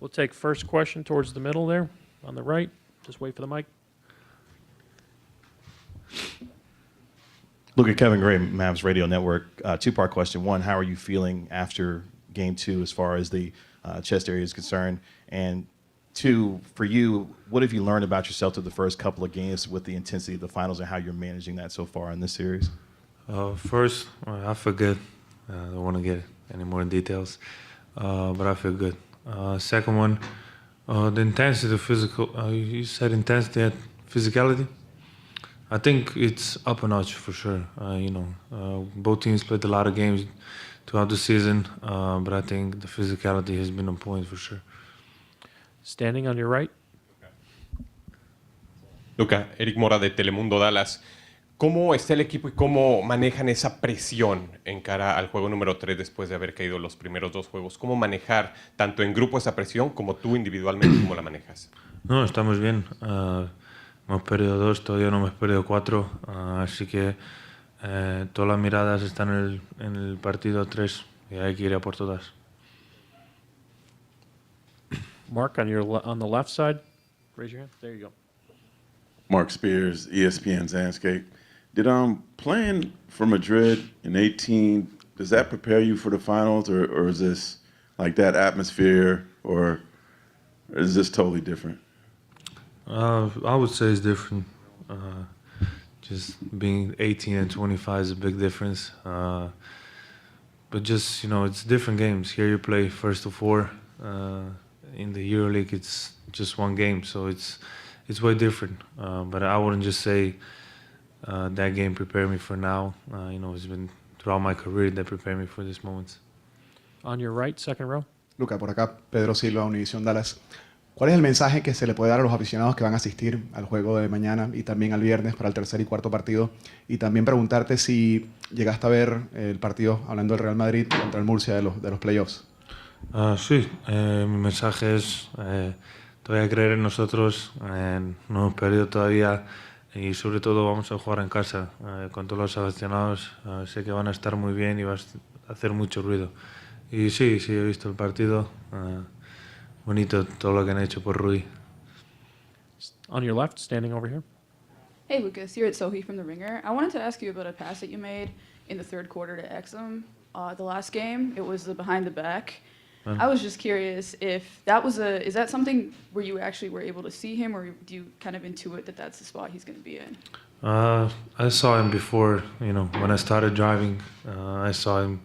We'll take first question towards the middle there, on the right. Just wait for the mic. Luka, Kevin Gray, Mavs Radio Network. Two-part question. One, how are you feeling after Game 2 as far as the chest area is concerned? And two, for you, what have you learned about yourself through the first couple of games with the intensity of the finals and how you're managing that so far in this series? First, I feel good. I don't want to get any more in details, but I feel good. Second one, the intensity of physical, you said intensity and physicality? I think it's up a notch for sure. Both teams played a lot of games throughout the season, but I think the physicality has been on point for sure. Standing on your right. Luka, Eric Mora de Telemundo Dallas. ¿Cómo está el equipo y cómo manejan esa presión en cara al juego número 3 después de haber caído los primeros dos juegos? ¿Cómo manejar tanto en grupo esa presión como tú individualmente, cómo la manejas? No, estamos bien. Hemos perdido 2, todavía no hemos perdido 4, así que todas las miradas están en el partido 3 y hay que ir a por todas. Mark, on the left side. Raise your hand. There you go. Mark Spears, ESPN's Landscape. Did playing for Madrid in 18, does that prepare you for the finals, or is this like that atmosphere, or is this totally different? I would say it's different. Just being 18 and 25 is a big difference. But just, it's different games. Here you play first of 4. In the EuroLeague, it's just one game, so it's way different. But I wouldn't just say that game prepared me for now. It's been throughout my career that prepared me for these moments. On your right, second row. Luka, por acá, Pedro Silva, Univision Dallas. ¿Cuál es el mensaje que se le puede dar a los aficionados que van a asistir al juego de mañana y también al viernes para el tercer y cuarto partido? Y también preguntarte si llegaste a ver el partido, hablando del Real Madrid, contra el Murcia de los playoffs. Sí, mi mensaje es todavía creer en nosotros, no hemos perdido todavía y sobre todo vamos a jugar en casa con todos los aficionados. Sé que van a estar muy bien y va a hacer mucho ruido. Y sí, he visto el partido. Bonito todo lo que han hecho por Rudy. On your left, standing over here. Hey Lucas, here at Sohi from The Ringer. I wanted to ask you about a pass that you made in the third quarter to Exum. The last game, it was the behind the back. I was just curious if that was is that something where you actually were able to see him, or do you kind of intuit that that's the spot he's going to be in? I saw him before, when I started driving, I saw him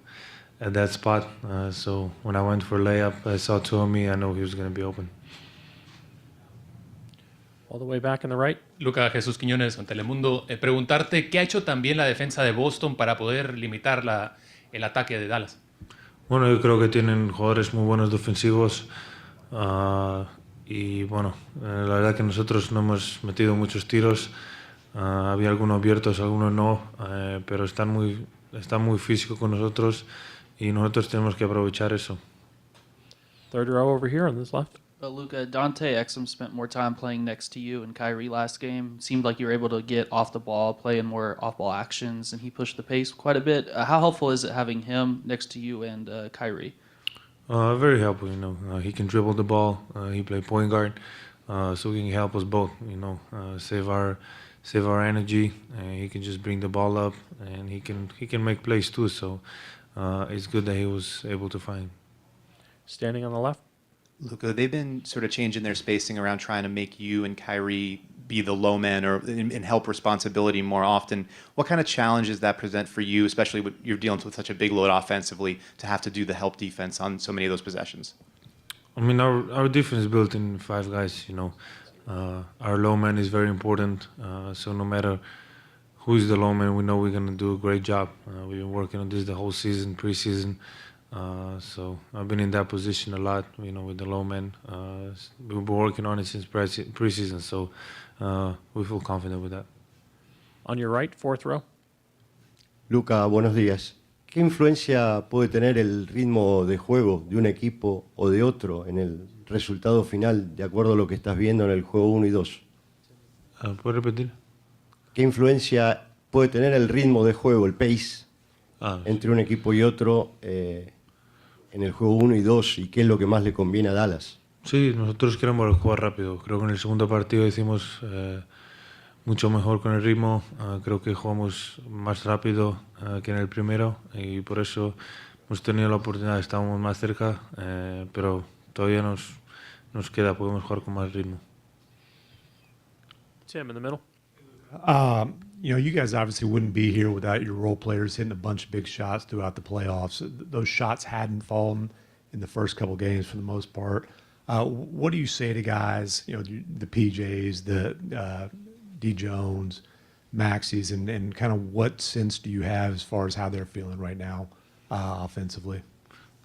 at that spot. So when I went for layup, I saw two of me, I know he was going to be open. All the way back in the right. Luka, Jesús Quiñones con Telemundo. Preguntarte, ¿qué ha hecho también la defensa de Boston para poder limitar el ataque de Dallas? Bueno, yo creo que tienen jugadores muy buenos defensivos y bueno, la verdad que nosotros no hemos metido muchos tiros. Había algunos abiertos, algunos no, pero están muy físicos con nosotros y nosotros tenemos que aprovechar eso. Third row over here on this left. Luka, Dante, Exum spent more time playing next to you and Kyrie last game. Seemed like you were able to get off the ball, play in more off-ball actions, and he pushed the pace quite a bit. How helpful is it having him next to you and Kyrie? Very helpful, he can dribble the ball. He played point guard, so he can help us both, save our energy. He can just bring the ball up, and he can make plays too. So it's good that he was able to find. Standing on the left. Luka, they've been sort of changing their spacing around trying to make you and Kyrie be the low man and help responsibility more often. What kind of challenge does that present for you, especially when you're dealing with such a big load offensively, to have to do the help defense on so many of those possessions? I mean, our defense is built in 5 guys, Our low man is very important, so no matter who is the low man, we know we're going to do a great job. We've been working on this the whole season, preseason. So I've been in that position a lot, with the low man. We've been working on it since preseason, so we feel confident with that. On your right, fourth row. Luka, buenos días. ¿Qué influencia puede tener el ritmo de juego de un equipo o de otro en el resultado final, de acuerdo a lo que estás viendo en el juego 1 y 2? ¿Puedes repetir? ¿Qué influencia puede tener el ritmo de juego, el pace, entre un equipo y otro en el juego 1 y 2 y qué es lo que más le conviene a Dallas. Sí, nosotros queremos jugar rápido. Creo que en el segundo partido hicimos mucho mejor con el ritmo. Creo que jugamos más rápido que en el primero y por eso hemos tenido la oportunidad, estamos más cerca, pero todavía nos queda, podemos jugar con más ritmo. Tim in the middle. You know, you guys obviously wouldn't be here without your role players hitting a bunch of big shots throughout the playoffs. Those shots hadn't fallen in the first couple games for the most part. What do you say to guys, you know, the PJs, the D. Jones, Maxis, and kind of what sense do you have as far as how they're feeling right now offensively?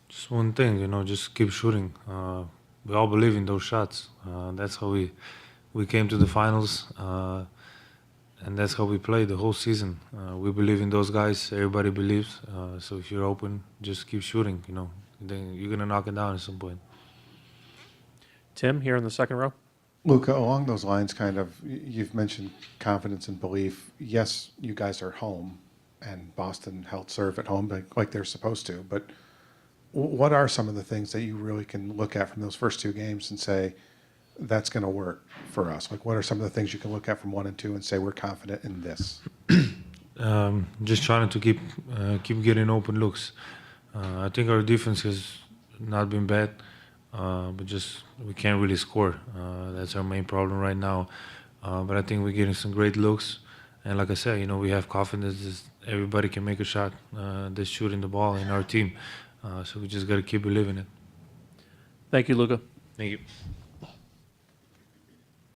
Just one thing, you know, just keep shooting. We all believe in those shots. That's how we came to the finals, and that's how we played the whole season. We believe in those guys. Everybody believes. So if you're open, just keep shooting. You know, then you're gonna knock it down at some point. Tim here in the second row. Luka, along those lines, kind of, you've mentioned confidence and belief. Yes, you guys are home, and Boston held serve at home like they're supposed to. But what are some of the things that you really can look at from those first two games and say, that's going to work for us? Like, what are some of the things you can look at from 1 and 2 and say we're confident in this? Just trying to keep getting open looks. I think our defense has not been bad, but just we can't really score. That's our main problem right now. But I think we're getting some great looks, and like I said, you know, we have confidence that everybody can make a shot. That's shooting the ball in our team, so we just got to keep believing it. Thank you, Luka. Thank you.